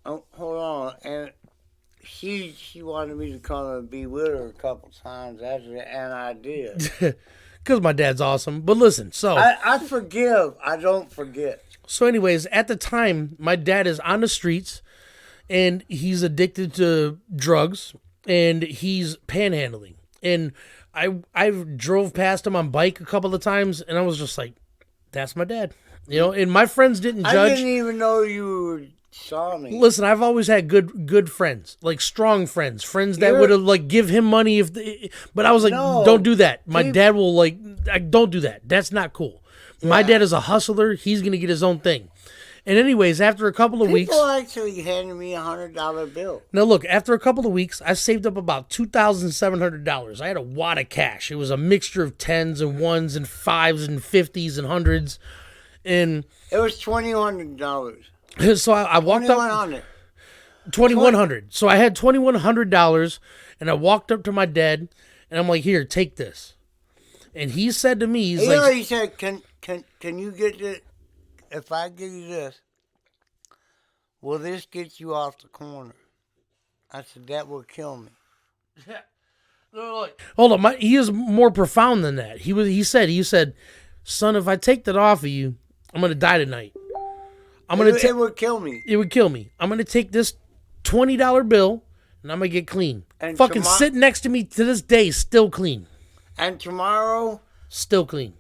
Oh, hold on. And she wanted me to come and be with her a couple times after that, and I did. Because my dad's awesome. But listen, so... I forgive. I don't forget. So anyways, at the time, my dad is on the streets, and he's addicted to drugs, and he's panhandling. And I drove past him on bike a couple of times, and I was just like, that's my dad. You know, and my friends didn't judge. I didn't even know you saw me. Listen, I've always had good friends, like strong friends that would have like give him money but I was like, No. don't do that. My dad will don't do that. That's not cool. Yeah. My dad is a hustler. He's gonna get his own thing. And anyways, after a couple of weeks, people actually handed me $100 bill. Now look, after a couple of weeks, I saved up about $2,700. I had a wad of cash. It was a mixture of tens and ones and fives and 50s and hundreds. And it was $2,100. So I walked up $2,100. So I had $2,100, and I walked up to my dad, and I'm like, "Here, take this." And he said to me, he said, "Can you get it? If I give you this, will this get you off the corner?" I said, "That will kill me." Yeah. Hold on, he is more profound than that. He said, "Son, if I take that off of you, I'm gonna die tonight. It would kill me. It would kill me. I'm gonna take this $20 bill and I'm gonna get clean. And fucking sit next to me to this day, still clean. And tomorrow, still clean.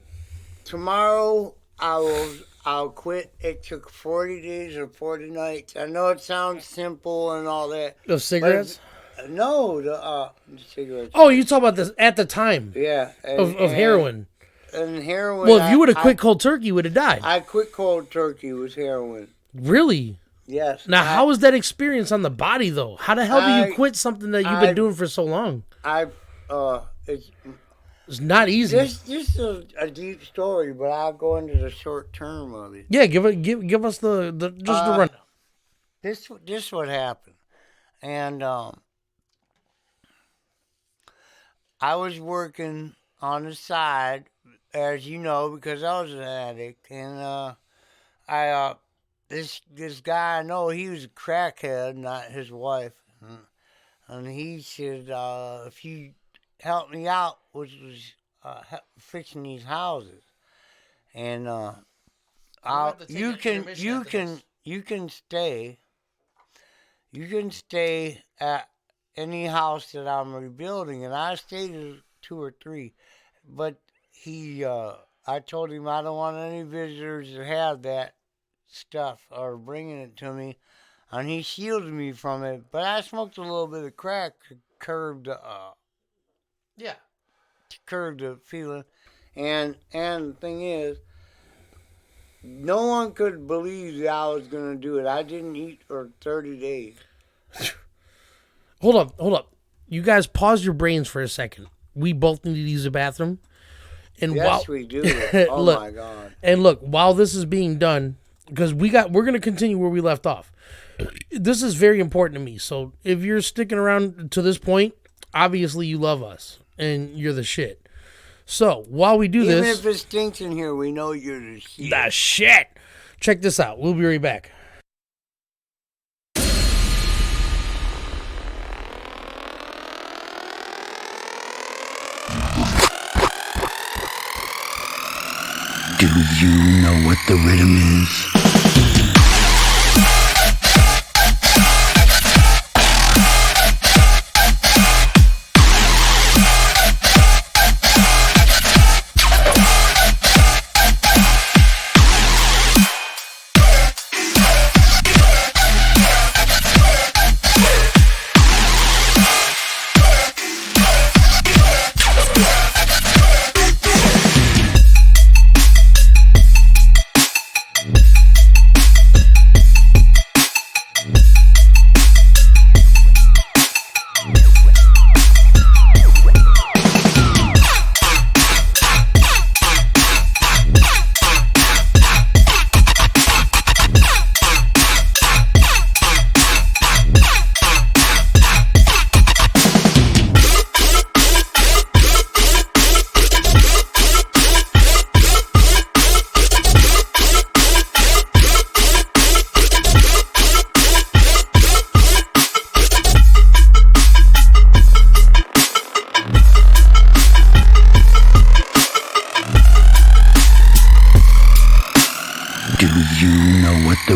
Tomorrow, I'll quit. It took 40 days or 40 nights. I know it sounds simple and all that. Of cigarettes? No, the cigarettes. Oh, you talk about this at the time? Yeah, of heroin. And heroin. Well, if you would have quit cold turkey, you would have died. I quit cold turkey with heroin. Really? Yes. Now, how was that experience on the body, though? How the hell do you quit something that you've been doing for so long? It's not easy. This is a deep story, but I'll go into the short term of it. Yeah, give us the run. This what happened, and I was working on the side, as you know, because I was an addict, and this guy I know, he was a crackhead, not his wife, and he said, if you help me out, which was fixing these houses, and you can stay at any house that I'm rebuilding, and I stayed at 2 or 3, but I told him I don't want any visitors to have that stuff or bringing it to me, and he shielded me from it. But I smoked a little bit of crack to curb the feeling, and the thing is, no one could believe that I was gonna do it. I didn't eat for 30 days. Hold up. You guys pause your brains for a second. We both need to use the bathroom. And yes, we do. Oh look, my God. And look, while this is being done, because we're going to continue where we left off. This is very important to me. So if you're sticking around to this point, obviously you love us and you're the shit. So while we do Even this, if it stinks in here, we know you're the shit. The shit. Check this out. We'll be right back. Do you know what the rhythm is?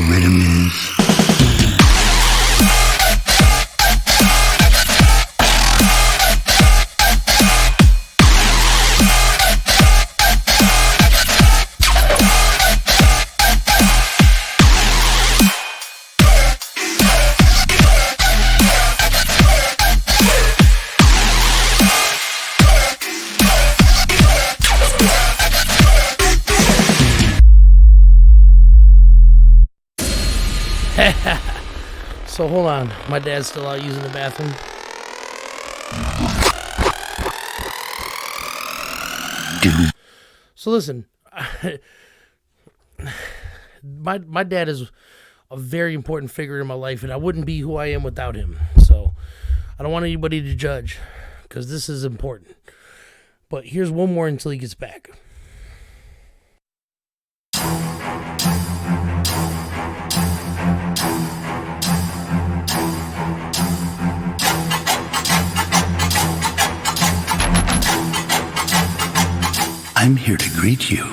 rhythm is? So hold on, my dad's still out using the bathroom. So listen, my dad is a very important figure in my life, and I wouldn't be who I am without him. So I don't want anybody to judge, because this is important. But here's one more until he gets back. I'm here to greet you.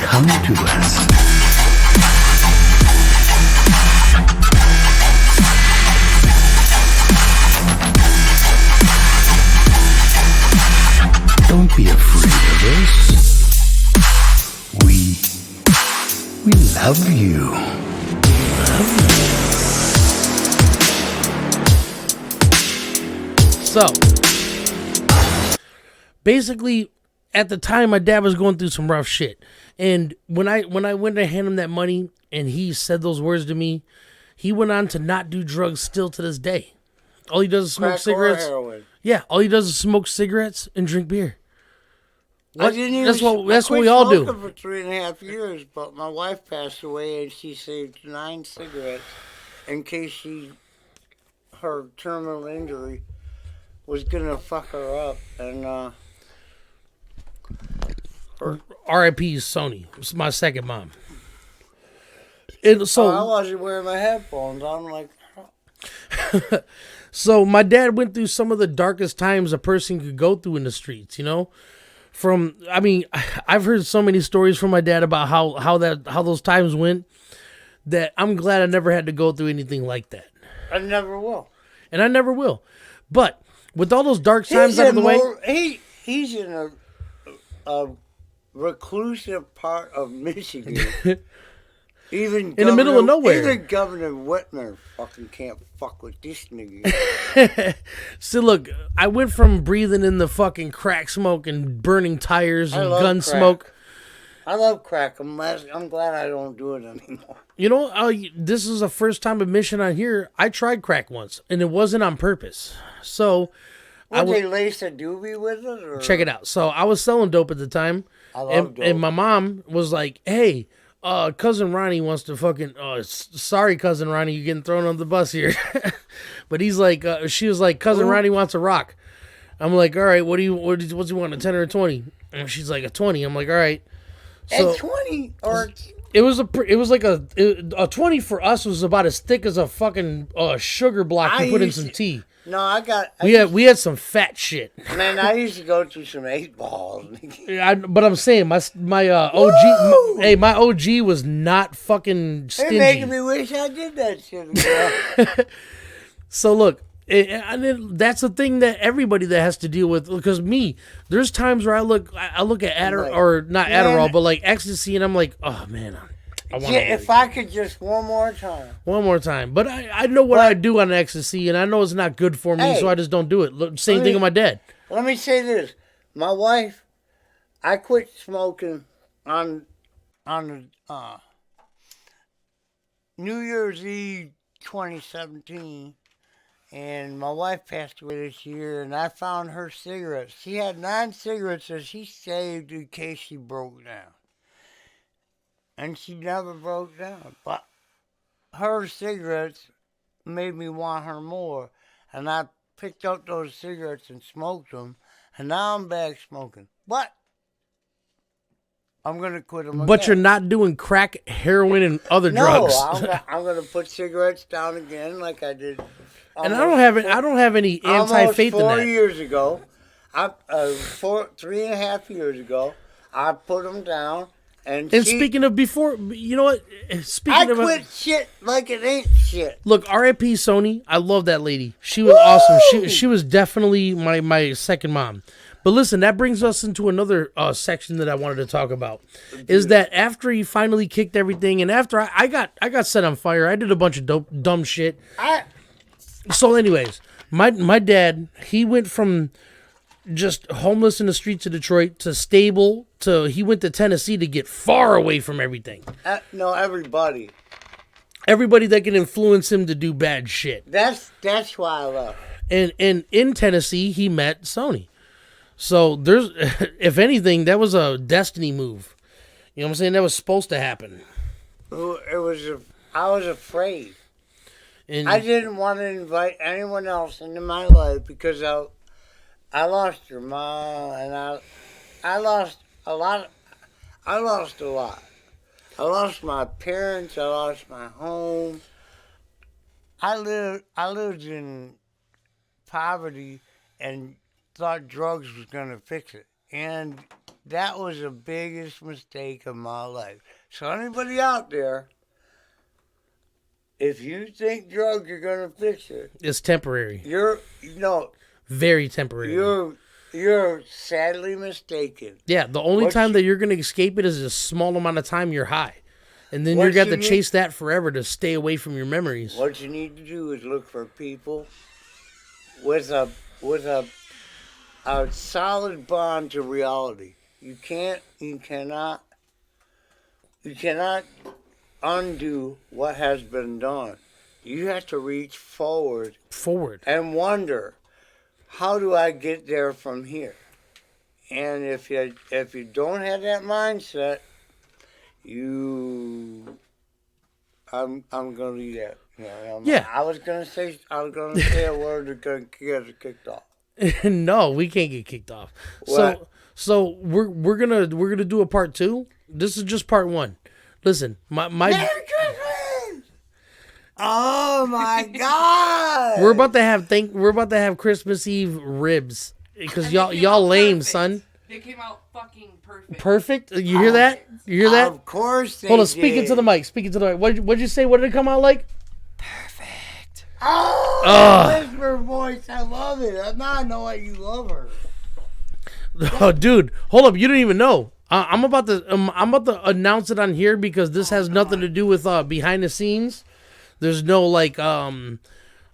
Come to us. Don't be afraid of us. We love you. So, basically, at the time, my dad was going through some rough shit. And when I went to hand him that money and he said those words to me, he went on to not do drugs still to this day. All he does is smoke Crack cigarettes. Or heroin? Yeah, all he does is smoke cigarettes and drink beer. I didn't even, That's what we I all quit do. smoking for 3.5 years, but my wife passed away and she saved 9 cigarettes in case her terminal injury was gonna fuck her up. And R.I.P. Sony. It's my second mom. And so I wasn't wearing my headphones. I'm like, So my dad went through some of the darkest times a person could go through in the streets, you know? I've heard so many stories from my dad about how those times went that I'm glad I never had to go through anything like that. I never will. And I never will. But with all those dark times out of the way, He's in a reclusive part of Michigan. Even in the middle of nowhere. Even Governor Whitmer fucking can't fuck with this nigga. So look, I went from breathing in the fucking crack smoke and burning tires and gun smoke. I love crack. I'm glad I don't do it anymore. You know, this is a first time admission on here. I tried crack once, and it wasn't on purpose. So, They lace a doobie with it? Or? Check it out. So I was selling dope at the time, I love dope. And my mom was like, "Hey, cousin Ronnie wants to fucking. Sorry, cousin Ronnie, you're getting thrown on the bus here." But he's like, she was like, "Cousin Ronnie wants a rock." I'm like, "All right, what's he want, a 10 or a 20?" And she's like, "A 20." I'm like, "All right." So, at 20 or it was like a 20 for us was about as thick as a fucking sugar block you put in some tea. No, We had some fat shit. Man, I used to go through some 8 balls. But I'm saying my OG, my OG was not fucking stingy. It's making me wish I did that shit. So look, and then that's the thing that everybody that has to deal with. Because there's times where I look at Adderall, or not Adderall, but like ecstasy, and I'm like, oh man. If I could just one more time. But I know what I do on ecstasy, and I know it's not good for me, so I just don't do it. Same thing with my dad. Let me say this. My wife, I quit smoking on New Year's Eve 2017, and my wife passed away this year, and I found her cigarettes. She had 9 cigarettes that she saved in case she broke down. And she never broke down. But her cigarettes made me want her more. And I picked up those cigarettes and smoked them. And now I'm back smoking. But I'm going to quit them again. But you're not doing crack, heroin, and other drugs. No, I'm going to put cigarettes down again like I did. And I don't have any anti-faith in almost 4 that. years ago, 3.5 years ago, I put them down. And Speaking of before, you know what? Speaking I of quit shit like it ain't shit. Look, R.I.P. Sony. I love that lady. She was awesome. She was definitely my second mom. But listen, that brings us into another section that I wanted to talk about. Is that after he finally kicked everything, and after I got set on fire, I did a bunch of dumb shit. So, anyways, my dad, he went from just homeless in the streets of Detroit to stable to he went to Tennessee to get far away from everything. No, everybody. Everybody that can influence him to do bad shit. That's why I left. And in Tennessee, he met Sony. So there's, if anything, that was a destiny move. You know what I'm saying? That was supposed to happen. I was afraid. And I didn't want to invite anyone else into my life because I lost your mom, and I lost a lot. I lost a lot. I lost my parents. I lost my home. I lived in poverty and thought drugs was gonna fix it, and that was the biggest mistake of my life. So anybody out there, if you think drugs are gonna fix it, it's temporary. Very temporary. You're sadly mistaken. Yeah, the only time that you're going to escape it is a small amount of time you're high. And then you're going to have to chase that forever to stay away from your memories. What you need to do is look for people with a solid bond to reality. You cannot undo what has been done. You have to reach forward and wonder, how do I get there from here? And if you don't have that mindset, I'm gonna leave that. Yeah. I was gonna say a word that's gonna get us kicked off. No, we can't get kicked off. What? So we're gonna do a part 2. This is just part 1. Listen, my Merry Christmas! Oh my God! we're about to have Christmas Eve ribs because y'all lame, son. They came out fucking perfect. Perfect? You hear that? You hear that? Of course they Hold on, did. speaking to the mic. What'd you say? What did it come out like? Perfect. Oh, whisper voice. I love it. Now I know why you love her. Oh, dude, hold up! You didn't even know. I'm about to announce it on here because this has nothing to do with behind the scenes. There's no me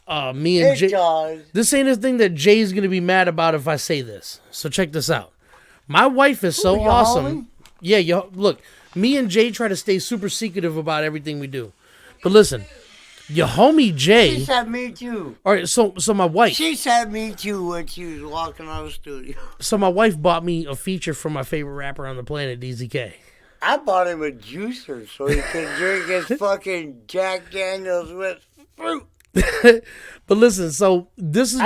and Jay. Does. This ain't a thing that Jay's gonna be mad about if I say this. So check this out. My wife is so your awesome. homie? Yeah, look, me and Jay try to stay super secretive about everything we do. But listen, your homie Jay. She said me too. All right, so my wife. She said me too when she was walking out of the studio. So my wife bought me a feature from my favorite rapper on the planet, DZK. I bought him a juicer so he could drink his fucking Jack Daniels with fruit. But listen, so this is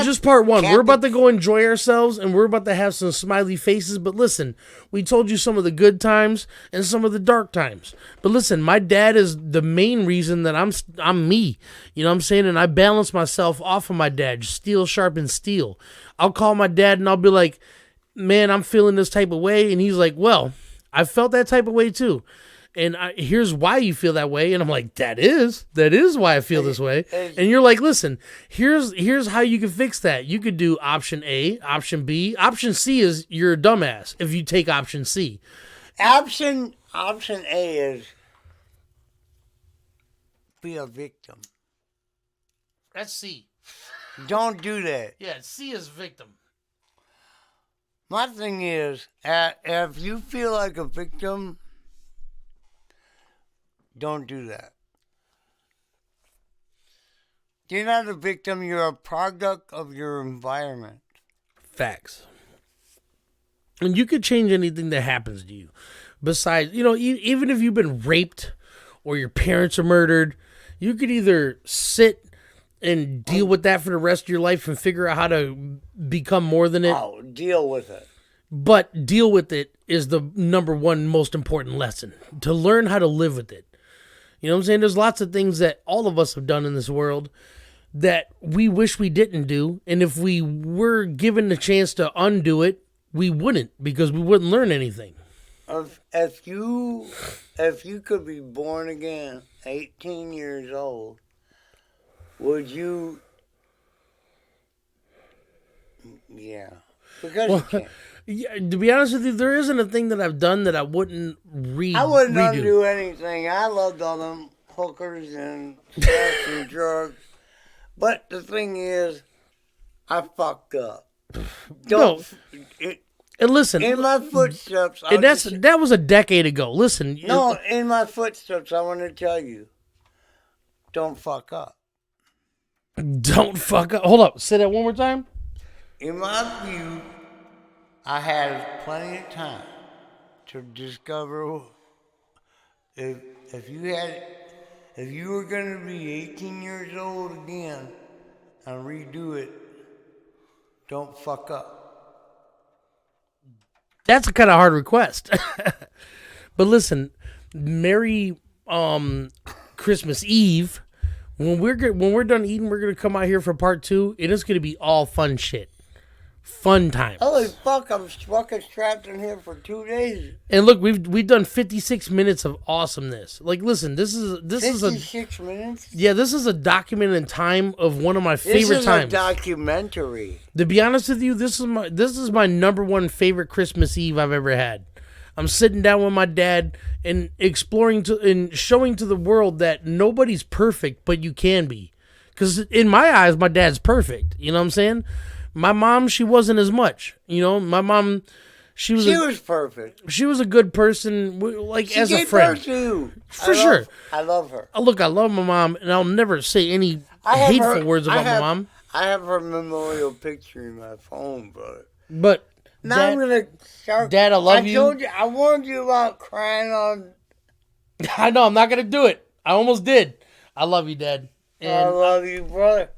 just part 1. can't We're about to go enjoy ourselves, and we're about to have some smiley faces. But listen, we told you some of the good times and some of the dark times. But listen, my dad is the main reason that I'm me. You know what I'm saying? And I balance myself off of my dad. Steel sharpens steel. I'll call my dad and I'll be like, man, I'm feeling this type of way. And he's like, well, I felt that type of way too. And here's why you feel that way. And I'm like, that is why I feel this way. And you're like, listen, here's how you can fix that. You could do option A, option B. Option C is you're a dumbass if you take option C. Option A is be a victim. That's C. Don't do that. Yeah, C is victim. My thing is, if you feel like a victim, don't do that. You're not a victim, you're a product of your environment. Facts. And you could change anything that happens to you. Besides, even if you've been raped or your parents are murdered, you could either sit and deal with that for the rest of your life and figure out how to become more than it. Oh, deal with it. But deal with it is the number one most important lesson. To learn how to live with it. You know what I'm saying? There's lots of things that all of us have done in this world that we wish we didn't do. And if we were given the chance to undo it, we wouldn't, because we wouldn't learn anything. If you could be born again, 18 years old, would you? Yeah, because you can't. Yeah, to be honest with you, there isn't a thing that I've done that I wouldn't I wouldn't redo. undo anything. I loved all them hookers and sex and drugs. But the thing is, I fucked up. And listen, In my footsteps. and that was a decade ago. Listen, No, in my footsteps, I want to tell you, don't fuck up. don't fuck up. Hold up, say that one more time. In my view, I had plenty of time to discover if you were going to be 18 years old again and redo it, don't fuck up. That's a kind of hard request. But listen, Merry Christmas Eve. When we're done eating, we're gonna come out here for part 2, and it's gonna be all fun shit. Fun times. Holy fuck, I'm fucking trapped in here for 2 days. And look, we've done 56 minutes of awesomeness. Like, listen, this is 56 minutes? this is a document in time of one of my favorite times. This is a documentary. To be honest with you, this is my number one favorite Christmas Eve I've ever had. I'm sitting down with my dad and exploring and showing to the world that nobody's perfect, but you can be. Because in my eyes, my dad's perfect. You know what I'm saying? My mom, she wasn't as much. You know, my mom, she was perfect. She was a good person, like as a friend. She gave birth to you. For sure. I love her. Look, I love my mom, and I'll never say any hateful words about my mom. I have her memorial picture in my phone, brother. But now Dad, I'm gonna start. Dad, I love you. Told you. I warned you about crying on. I know, I'm not gonna do it. I almost did. I love you, Dad. I love you, brother.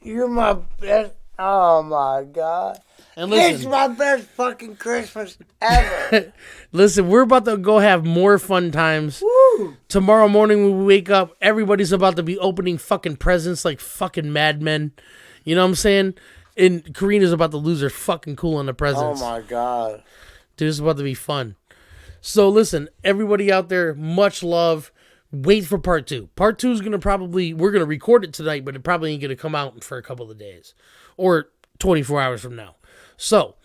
You're my best. Oh my God. And listen, it's my best fucking Christmas ever. Listen, we're about to go have more fun times. Woo. Tomorrow morning when we wake up, everybody's about to be opening fucking presents like fucking madmen. You know what I'm saying? And Karina's about to lose her fucking cool on the presents. Oh my God. Dude, it's about to be fun. So listen, everybody out there, much love. Wait for part 2. Part 2 is we're going to record it tonight, but it probably ain't going to come out for a couple of days. Or 24 hours from now. So,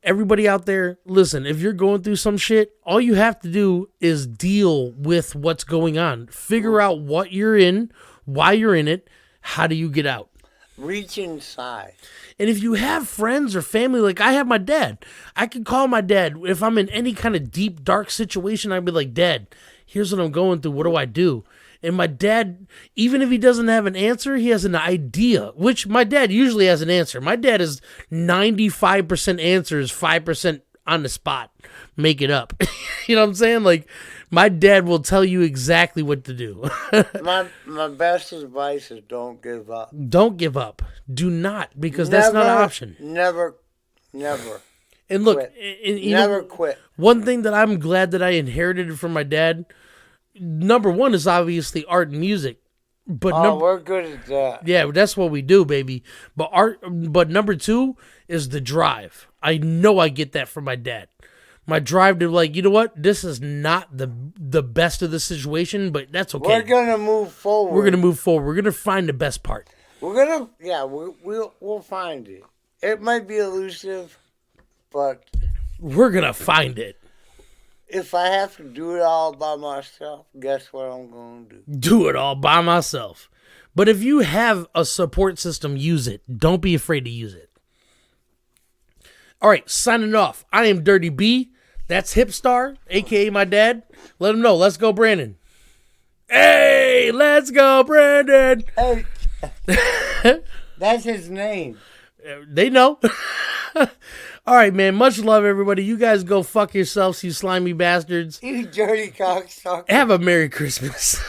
everybody out there, listen, if you're going through some shit, all you have to do is deal with what's going on. Figure out what you're in, why you're in it, how do you get out. Reach inside. And if you have friends or family, like I have my dad, I can call my dad. If I'm in any kind of deep, dark situation, I'd be like, Dad, here's what I'm going through. What do I do? And my dad, even if he doesn't have an answer, he has an idea, which my dad usually has an answer. My dad is 95% answers, 5% on the spot. Make it up. You know what I'm saying? Like, my dad will tell you exactly what to do. my best advice is don't give up. Don't give up. Do not, because that's not an option. Never. And look, never quit. One thing that I'm glad that I inherited from my dad, number one is obviously art and music. But we're good at that. Yeah, that's what we do, baby. But number 2 is the drive. I know I get that from my dad. My drive to, like, you know what? This is not the best of the situation, but that's okay. We're gonna move forward. We're gonna find the best part. We'll find it. It might be elusive, but we're gonna find it. If I have to do it all by myself, guess what I'm gonna do? Do it all by myself. But if you have a support system, use it. Don't be afraid to use it. All right, signing off. I am Dirty B. That's Hipstar, a.k.a. my dad. Let him know. Let's go, Brandon. Hey, let's go, Brandon. Hey, that's his name. They know. All right, man. Much love, everybody. You guys go fuck yourselves, you slimy bastards. You dirty cocksucker. Have a Merry Christmas.